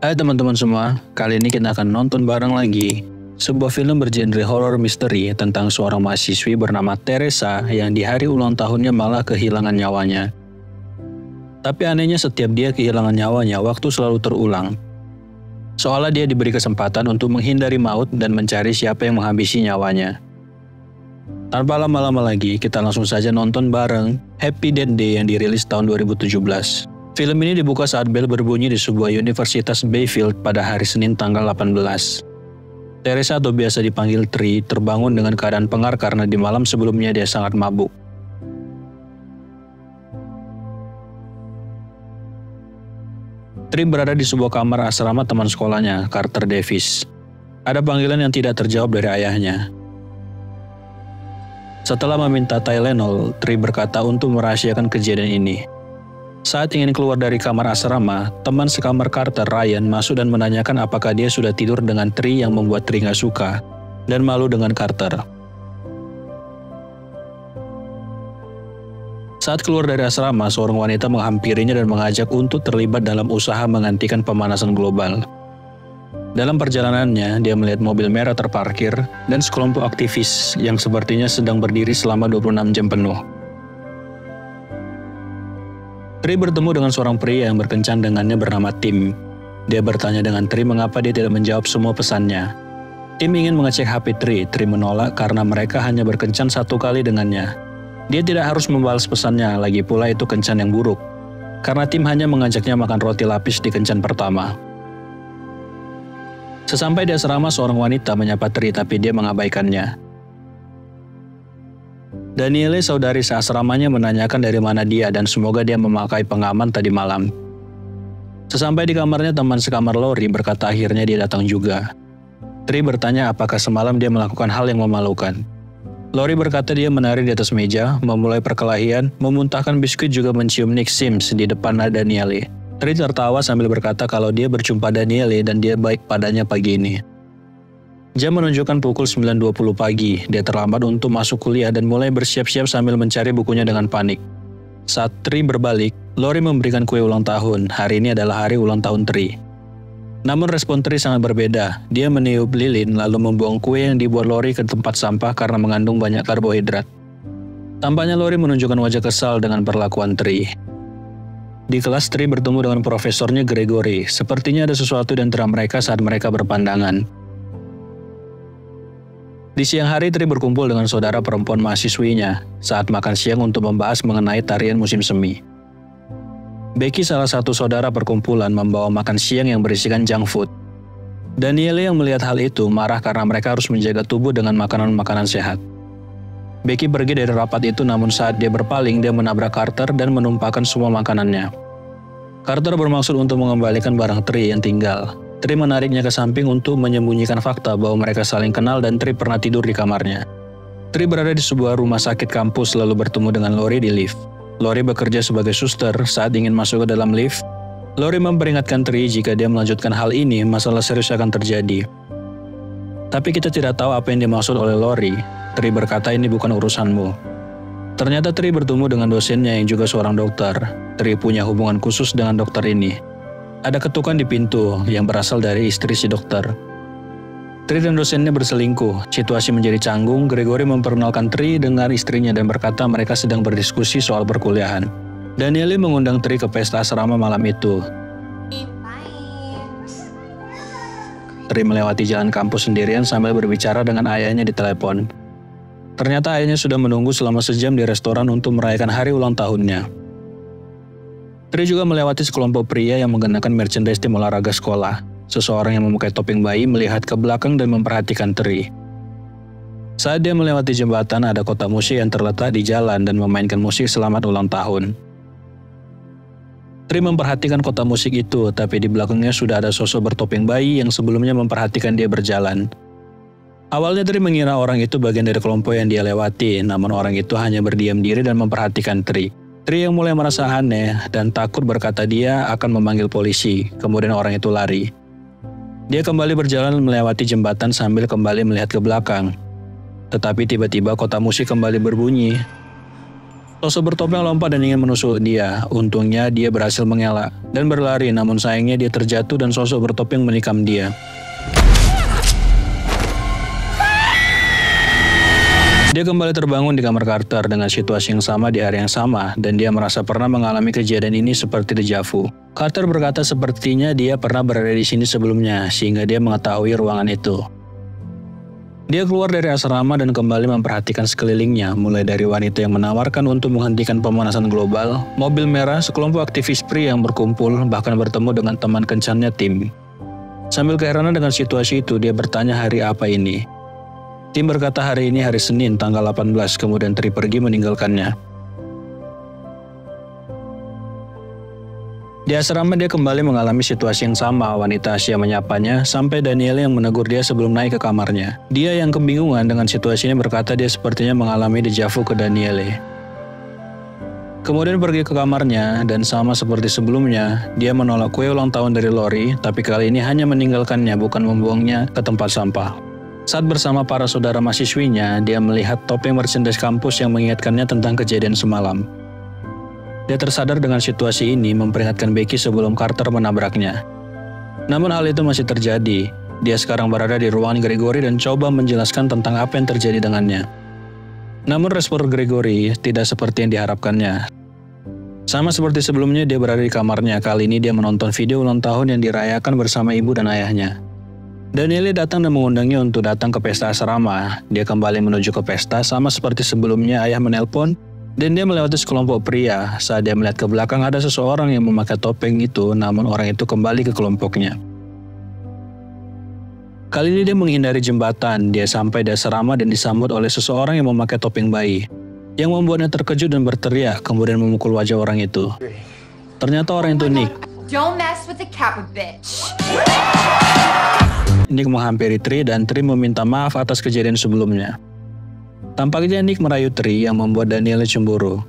Hai teman-teman semua, kali ini kita akan nonton bareng lagi sebuah film bergenre horror misteri tentang seorang mahasiswi bernama Teresa yang di hari ulang tahunnya malah kehilangan nyawanya. Tapi anehnya setiap dia kehilangan nyawanya, waktu selalu terulang. Seolah dia diberi kesempatan untuk menghindari maut dan mencari siapa yang menghabisi nyawanya. Tanpa lama-lama lagi, kita langsung saja nonton bareng Happy Death Day yang dirilis tahun 2017. Film ini dibuka saat bel berbunyi di sebuah Universitas Bayfield pada hari Senin tanggal 18. Teresa atau biasa dipanggil Tri terbangun dengan keadaan pengar karena di malam sebelumnya dia sangat mabuk. Tri berada di sebuah kamar asrama teman sekolahnya, Carter Davis. Ada panggilan yang tidak terjawab dari ayahnya. Setelah meminta Tylenol, Tri berkata untuk merahasiakan kejadian ini. Saat ingin keluar dari kamar asrama, teman sekamar Carter, Ryan, masuk dan menanyakan apakah dia sudah tidur dengan Tri yang membuat Tri gak suka dan malu dengan Carter. Saat keluar dari asrama, seorang wanita menghampirinya dan mengajak untuk terlibat dalam usaha menghentikan pemanasan global. Dalam perjalanannya, dia melihat mobil merah terparkir dan sekelompok aktivis yang sepertinya sedang berdiri selama 26 jam penuh. Tri bertemu dengan seorang pria yang berkencan dengannya bernama Tim. Dia bertanya dengan Tri mengapa dia tidak menjawab semua pesannya. Tim ingin mengecek HP Tri. Tri menolak karena mereka hanya berkencan satu kali dengannya. Dia tidak harus membalas pesannya, lagi pula itu kencan yang buruk. Karena Tim hanya mengajaknya makan roti lapis di kencan pertama. Sesampai di asrama, seorang wanita menyapa Tri tapi dia mengabaikannya. Daniele, saudari seasramanya, menanyakan dari mana dia dan semoga dia memakai pengaman tadi malam. Sesampai di kamarnya, teman sekamar Lori berkata akhirnya dia datang juga. Tri bertanya apakah semalam dia melakukan hal yang memalukan. Lori berkata dia menari di atas meja, memulai perkelahian, memuntahkan biskuit juga mencium Nick Sims di depan Daniele. Tri tertawa sambil berkata kalau dia berjumpa Daniele dan dia baik padanya pagi ini. Jam menunjukkan pukul 9.20 pagi, dia terlambat untuk masuk kuliah dan mulai bersiap-siap sambil mencari bukunya dengan panik. Saat Tri berbalik, Lori memberikan kue ulang tahun. Hari ini adalah hari ulang tahun Tri. Namun respon Tri sangat berbeda. Dia meniup lilin lalu membuang kue yang dibuat Lori ke tempat sampah karena mengandung banyak karbohidrat. Tampaknya Lori menunjukkan wajah kesal dengan perlakuan Tri. Di kelas, Tri bertemu dengan profesornya Gregory. Sepertinya ada sesuatu di antara mereka saat mereka berpandangan. Di siang hari, Tri berkumpul dengan saudara perempuan mahasiswinya saat makan siang untuk membahas mengenai tarian musim semi. Becky, salah satu saudara perkumpulan, membawa makan siang yang berisikan junk food. Daniele yang melihat hal itu marah karena mereka harus menjaga tubuh dengan makanan-makanan sehat. Becky pergi dari rapat itu, namun saat dia berpaling, dia menabrak Carter dan menumpahkan semua makanannya. Carter bermaksud untuk mengembalikan barang Tri yang tinggal. Tri menariknya ke samping untuk menyembunyikan fakta bahwa mereka saling kenal dan Tri pernah tidur di kamarnya. Tri berada di sebuah rumah sakit kampus lalu bertemu dengan Lori di lift. Lori bekerja sebagai suster. Saat ingin masuk ke dalam lift, Lori memperingatkan Tri jika dia melanjutkan hal ini, masalah serius akan terjadi. Tapi kita tidak tahu apa yang dimaksud oleh Lori. Tri berkata ini bukan urusanmu. Ternyata Tri bertemu dengan dosennya yang juga seorang dokter. Tri punya hubungan khusus dengan dokter ini. Ada ketukan di pintu yang berasal dari istri si dokter. Tri dan dosennya berselingkuh. Situasi menjadi canggung. Gregory memperkenalkan Tri dengan istrinya dan berkata mereka sedang berdiskusi soal perkuliahan. Daniele mengundang Tri ke pesta asrama malam itu. Tri melewati jalan kampus sendirian sambil berbicara dengan ayahnya di telepon. Ternyata ayahnya sudah menunggu selama sejam di restoran untuk merayakan hari ulang tahunnya. Tri juga melewati sekelompok pria yang mengenakan merchandise tim olahraga sekolah. Seseorang yang memakai topeng bayi melihat ke belakang dan memperhatikan Tri. Saat dia melewati jembatan, ada kotak musik yang terletak di jalan dan memainkan musik selamat ulang tahun. Tri memperhatikan kotak musik itu, tapi di belakangnya sudah ada sosok bertopeng bayi yang sebelumnya memperhatikan dia berjalan. Awalnya Tri mengira orang itu bagian dari kelompok yang dia lewati, namun orang itu hanya berdiam diri dan memperhatikan Tri. Tri yang mulai merasa aneh dan takut berkata dia akan memanggil polisi, kemudian orang itu lari. Dia kembali berjalan melewati jembatan sambil kembali melihat ke belakang. Tetapi tiba-tiba kotak musik kembali berbunyi. Sosok bertopeng lompat dan ingin menusuk dia. Untungnya dia berhasil mengelak dan berlari, namun sayangnya dia terjatuh dan sosok bertopeng menikam dia. Dia kembali terbangun di kamar Carter dengan situasi yang sama di hari yang sama, dan dia merasa pernah mengalami kejadian ini seperti deja vu. Carter berkata sepertinya dia pernah berada di sini sebelumnya, sehingga dia mengetahui ruangan itu. Dia keluar dari asrama dan kembali memperhatikan sekelilingnya, mulai dari wanita yang menawarkan untuk menghentikan pemanasan global, mobil merah, sekelompok aktivis pria yang berkumpul, bahkan bertemu dengan teman kencannya Tim. Sambil keheranan dengan situasi itu, dia bertanya hari apa ini. Tim berkata hari ini hari Senin tanggal 18, kemudian Tri pergi meninggalkannya. Di asrama dia kembali mengalami situasi yang sama, wanita Asia menyapanya, sampai Danielle yang menegur dia sebelum naik ke kamarnya. Dia yang kebingungan dengan situasi ini berkata dia sepertinya mengalami deja vu ke Danielle. Kemudian pergi ke kamarnya, dan sama seperti sebelumnya, dia menolak kue ulang tahun dari Lori, tapi kali ini hanya meninggalkannya bukan membuangnya ke tempat sampah. Saat bersama para saudara mahasiswinya, dia melihat topeng merchandise kampus yang mengingatkannya tentang kejadian semalam. Dia tersadar dengan situasi ini memperingatkan Becky sebelum Carter menabraknya. Namun hal itu masih terjadi. Dia sekarang berada di ruangan Gregory dan coba menjelaskan tentang apa yang terjadi dengannya. Namun respon Gregory tidak seperti yang diharapkannya. Sama seperti sebelumnya, dia berada di kamarnya. Kali ini dia menonton video ulang tahun yang dirayakan bersama ibu dan ayahnya. Danielle datang dan mengundangnya untuk datang ke pesta asrama. Dia kembali menuju ke pesta sama seperti sebelumnya, ayah menelpon dan dia melewati sekelompok pria. Saat dia melihat ke belakang ada seseorang yang memakai topeng itu, namun orang itu kembali ke kelompoknya. Kali ini dia menghindari jembatan. Dia sampai di asrama dan disambut oleh seseorang yang memakai topeng bayi, yang membuatnya terkejut dan berteriak, kemudian memukul wajah orang itu. Ternyata orang itu Nick. Don't mess with the Kappa bitch. Nick menghampiri Tri dan Tri meminta maaf atas kejadian sebelumnya. Tampaknya Nick merayu Tri yang membuat Danielle cemburu.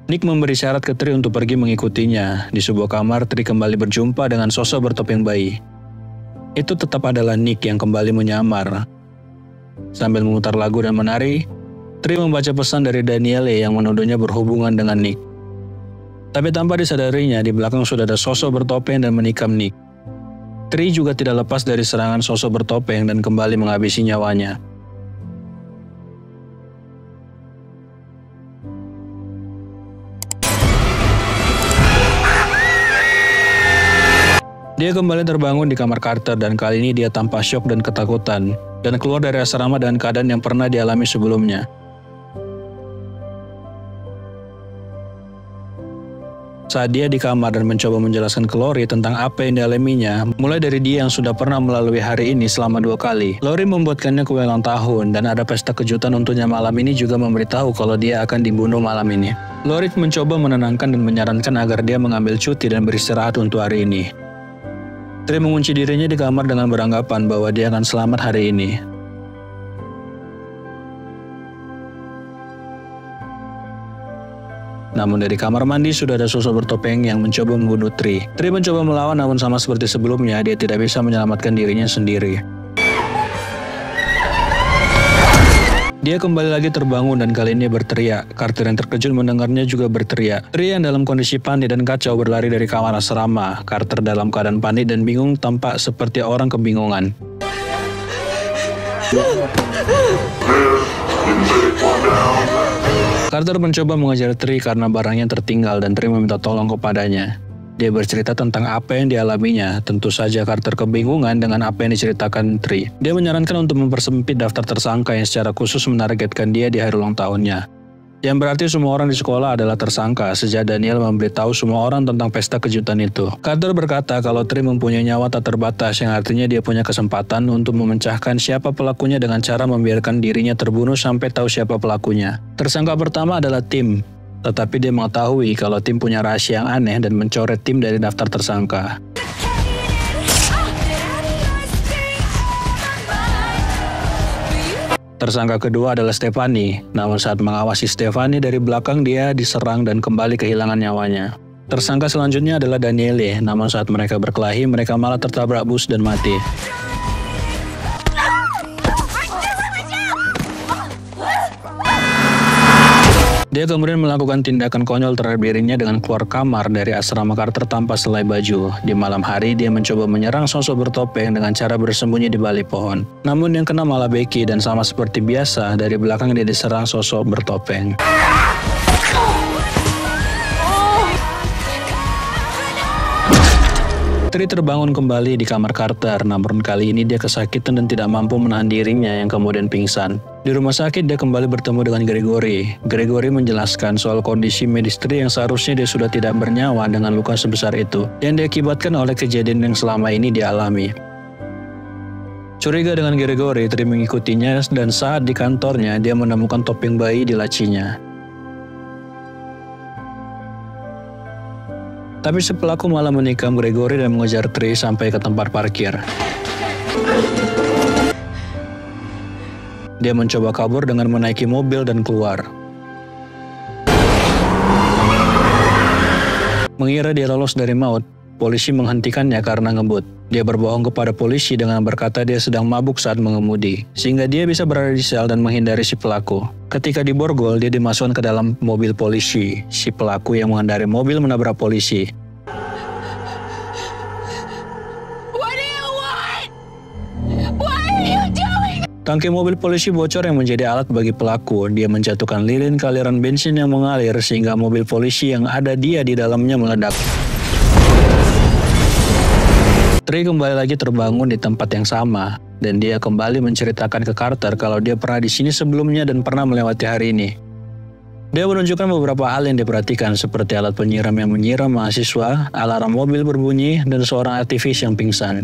Nick memberi syarat ke Tri untuk pergi mengikutinya. Di sebuah kamar, Tri kembali berjumpa dengan sosok bertopeng bayi. Itu tetap adalah Nick yang kembali menyamar. Sambil memutar lagu dan menari, Tri membaca pesan dari Danielle yang menuduhnya berhubungan dengan Nick. Tapi tanpa disadarinya, di belakang sudah ada sosok bertopeng dan menikam Nick. Tri juga tidak lepas dari serangan sosok bertopeng dan kembali menghabisi nyawanya. Dia kembali terbangun di kamar Carter dan kali ini dia tampak syok dan ketakutan dan keluar dari asrama dengan keadaan yang pernah dialami sebelumnya. Saat dia di kamar dan mencoba menjelaskan ke Lori tentang apa yang dialaminya, mulai dari dia yang sudah pernah melalui hari ini selama 2 kali. Lori membuatkannya kue ulang tahun dan ada pesta kejutan untuknya malam ini juga memberitahu kalau dia akan dibunuh malam ini. Lori mencoba menenangkan dan menyarankan agar dia mengambil cuti dan beristirahat untuk hari ini. Tri mengunci dirinya di kamar dengan beranggapan bahwa dia akan selamat hari ini. Namun dari kamar mandi sudah ada sosok bertopeng yang mencoba membunuh Tri. Tri mencoba melawan namun sama seperti sebelumnya, dia tidak bisa menyelamatkan dirinya sendiri. Dia kembali lagi terbangun dan kali ini berteriak. Carter yang terkejut mendengarnya juga berteriak. Tri yang dalam kondisi panik dan kacau berlari dari kamar asrama. Carter dalam keadaan panik dan bingung tampak seperti orang kebingungan. Carter mencoba mengejar Tri karena barangnya tertinggal dan Tri meminta tolong kepadanya. Dia bercerita tentang apa yang dialaminya. Tentu saja Carter kebingungan dengan apa yang diceritakan Tri. Dia menyarankan untuk mempersempit daftar tersangka yang secara khusus menargetkan dia di hari ulang tahunnya. Yang berarti semua orang di sekolah adalah tersangka sejak Danielle memberitahu semua orang tentang pesta kejutan itu. Carter berkata kalau Tri mempunyai nyawa tak terbatas, yang artinya dia punya kesempatan untuk memecahkan siapa pelakunya dengan cara membiarkan dirinya terbunuh sampai tahu siapa pelakunya. Tersangka pertama adalah Tim, tetapi dia mengetahui kalau Tim punya rahasia yang aneh dan mencoret Tim dari daftar tersangka. Tersangka kedua adalah Stephanie, namun saat mengawasi Stephanie dari belakang dia diserang dan kembali kehilangan nyawanya. Tersangka selanjutnya adalah Danielle, namun saat mereka berkelahi mereka malah tertabrak bus dan mati. Dia kemudian melakukan tindakan konyol terhadap dirinya dengan keluar kamar dari asrama Carter tanpa selai baju. Di malam hari, dia mencoba menyerang sosok bertopeng dengan cara bersembunyi di balik pohon. Namun yang kena malah Becky, dan sama seperti biasa, dari belakang dia diserang sosok bertopeng. Tri terbangun kembali di kamar Carter, namun kali ini dia kesakitan dan tidak mampu menahan dirinya yang kemudian pingsan. Di rumah sakit dia kembali bertemu dengan Gregory. Gregory menjelaskan soal kondisi medis Tri yang seharusnya dia sudah tidak bernyawa dengan luka sebesar itu, yang diakibatkan oleh kejadian yang selama ini dialami. Curiga dengan Gregory, Tri mengikutinya dan saat di kantornya dia menemukan topeng bayi di lacinya. Tapi si pelaku malah menikam Gregory dan mengejar Tri sampai ke tempat parkir. Dia mencoba kabur dengan menaiki mobil dan keluar. Mengira dia lolos dari maut, polisi menghentikannya karena ngebut. Dia berbohong kepada polisi dengan berkata dia sedang mabuk saat mengemudi, sehingga dia bisa berada di sel dan menghindari si pelaku. Ketika diborgol, dia dimasukkan ke dalam mobil polisi. Si pelaku yang mengendarai mobil menabrak polisi. Tangki mobil polisi bocor yang menjadi alat bagi pelaku. Dia menjatuhkan lilin aliran bensin yang mengalir sehingga mobil polisi yang ada dia di dalamnya meledak. Tri kembali lagi terbangun di tempat yang sama, dan dia kembali menceritakan ke Carter kalau dia pernah di sini sebelumnya dan pernah melewati hari ini. Dia menunjukkan beberapa hal yang diperhatikan seperti alat penyiram yang menyiram mahasiswa, alarm mobil berbunyi, dan seorang aktivis yang pingsan.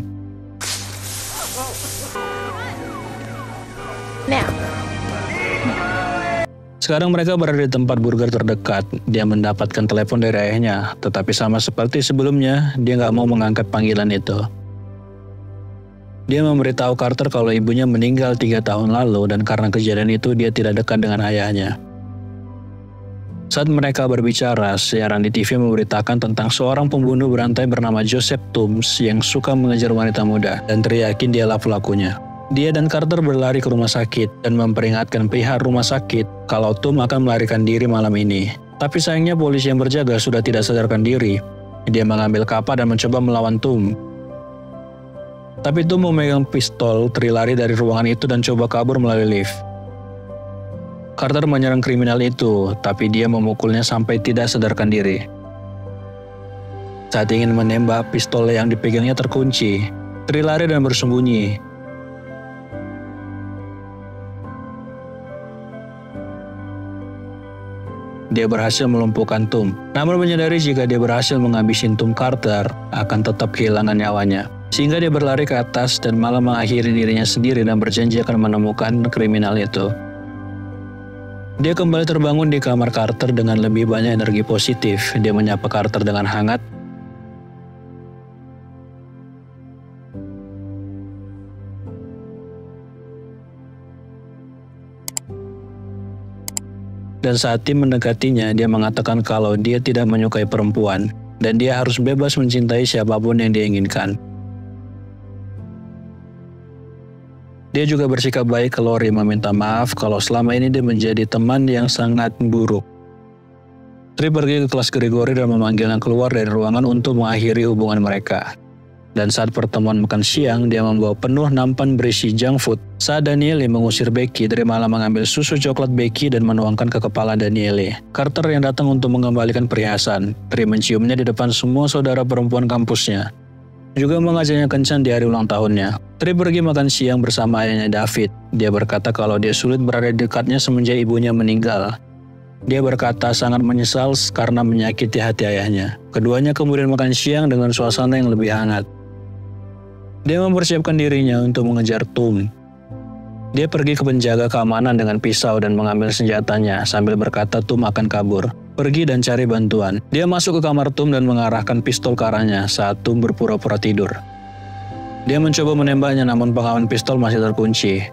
Sekarang mereka berada di tempat burger terdekat. Dia mendapatkan telepon dari ayahnya, tetapi sama seperti sebelumnya, dia nggak mau mengangkat panggilan itu. Dia memberitahu Carter kalau ibunya meninggal 3 tahun lalu dan karena kejadian itu dia tidak dekat dengan ayahnya. Saat mereka berbicara, siaran di TV memberitakan tentang seorang pembunuh berantai bernama Joseph Toombs yang suka mengejar wanita muda dan teriakin dialah pelakunya. Dia dan Carter berlari ke rumah sakit dan memperingatkan pihak rumah sakit kalau Tom akan melarikan diri malam ini. Tapi sayangnya polisi yang berjaga sudah tidak sadarkan diri. Dia mengambil kapal dan mencoba melawan Tom. Tapi Tom memegang pistol, Tri lari dari ruangan itu dan coba kabur melalui lift. Carter menyerang kriminal itu, tapi dia memukulnya sampai tidak sadarkan diri. Saat ingin menembak, pistol yang dipegangnya terkunci. Tri lari dan bersembunyi. Dia berhasil melumpuhkan Tom. Namun menyadari jika dia berhasil menghabisin Tom, Carter akan tetap kehilangan nyawanya. Sehingga dia berlari ke atas dan malah mengakhiri dirinya sendiri dan berjanji akan menemukan kriminal itu. Dia kembali terbangun di kamar Carter dengan lebih banyak energi positif. Dia menyapa Carter dengan hangat. Dan saat tim mendekatinya, dia mengatakan kalau dia tidak menyukai perempuan dan dia harus bebas mencintai siapapun yang dia inginkan. Dia juga bersikap baik ke Lori, meminta maaf kalau selama ini dia menjadi teman yang sangat buruk. Tri pergi ke kelas Gregory dan memanggilnya keluar dari ruangan untuk mengakhiri hubungan mereka. Dan saat pertemuan makan siang, dia membawa penuh nampan berisi junk food. Saat Danielle mengusir Becky, Tri malah mengambil susu coklat Becky dan menuangkan ke kepala Danielle. Carter yang datang untuk mengembalikan perhiasan. Tri menciumnya di depan semua saudara perempuan kampusnya. Juga mengajaknya kencan di hari ulang tahunnya. Tri pergi makan siang bersama ayahnya David. Dia berkata kalau dia sulit berada di dekatnya semenjak ibunya meninggal. Dia berkata sangat menyesal karena menyakiti hati ayahnya. Keduanya kemudian makan siang dengan suasana yang lebih hangat. Dia mempersiapkan dirinya untuk mengejar Tom. Dia pergi ke penjaga keamanan dengan pisau dan mengambil senjatanya sambil berkata Tom akan kabur. Pergi dan cari bantuan. Dia masuk ke kamar Tom dan mengarahkan pistol ke arahnya saat Tom berpura-pura tidur. Dia mencoba menembaknya namun pengaman pistol masih terkunci.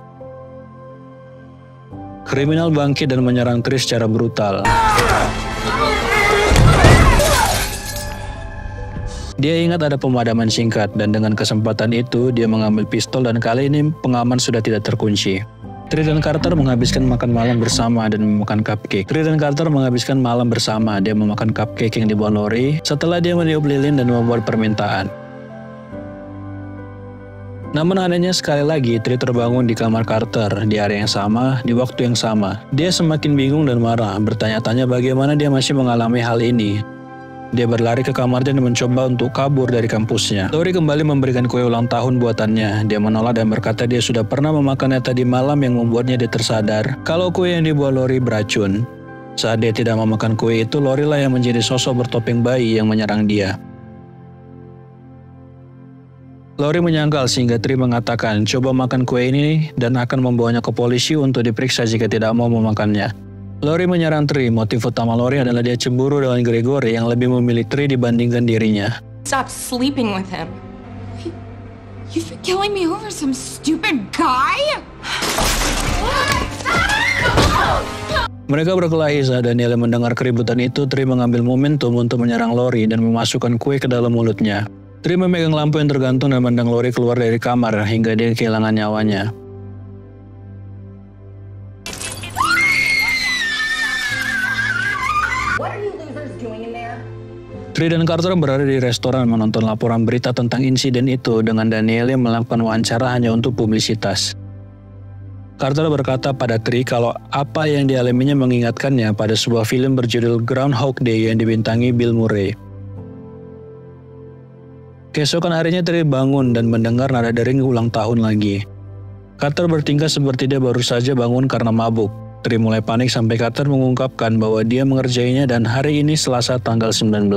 Kriminal bangkit dan menyerang Tri secara brutal. Dia ingat ada pemadaman singkat dan dengan kesempatan itu dia mengambil pistol dan kali ini pengaman sudah tidak terkunci. Tri dan Carter menghabiskan makan malam bersama dan memakan cupcake. Tri dan Carter menghabiskan malam bersama, dia memakan cupcake yang dibuat Lori setelah dia meniup lilin dan membuat permintaan. Namun anehnya sekali lagi, Tri terbangun di kamar Carter di hari yang sama, di waktu yang sama. Dia semakin bingung dan marah, bertanya-tanya bagaimana dia masih mengalami hal ini. Dia berlari ke kamarnya dan mencoba untuk kabur dari kampusnya. Lori kembali memberikan kue ulang tahun buatannya. Dia menolak dan berkata dia sudah pernah memakannya tadi malam yang membuatnya dia tersadar kalau kue yang dibuat Lori beracun. Saat dia tidak memakan kue itu, Lori lah yang menjadi sosok bertopeng bayi yang menyerang dia. Lori menyangkal sehingga Tri mengatakan coba makan kue ini dan akan membawanya ke polisi untuk diperiksa jika tidak mau memakannya. Lori menyerang Tri. Motif utama Lori adalah dia cemburu dengan Gregory yang lebih memilih Tri dibandingkan dirinya. Stop sleeping with him. You've been killing me over some stupid guy? Mereka berkelahi saat Daniel mendengar keributan itu. Tri mengambil momentum untuk menyerang Lori dan memasukkan kue ke dalam mulutnya. Tri memegang lampu yang tergantung dan memandang Lori keluar dari kamar hingga dia kehilangan nyawanya. Tri dan Carter berada di restoran menonton laporan berita tentang insiden itu dengan Daniel yang melakukan wawancara hanya untuk publisitas. Carter berkata pada Tri kalau apa yang dialaminya mengingatkannya pada sebuah film berjudul Groundhog Day yang dibintangi Bill Murray. Keesokan harinya Tri bangun dan mendengar nada dering ulang tahun lagi. Carter bertingkah seperti dia baru saja bangun karena mabuk. Tri mulai panik sampai Carter mengungkapkan bahwa dia mengerjainya dan hari ini Selasa tanggal 19.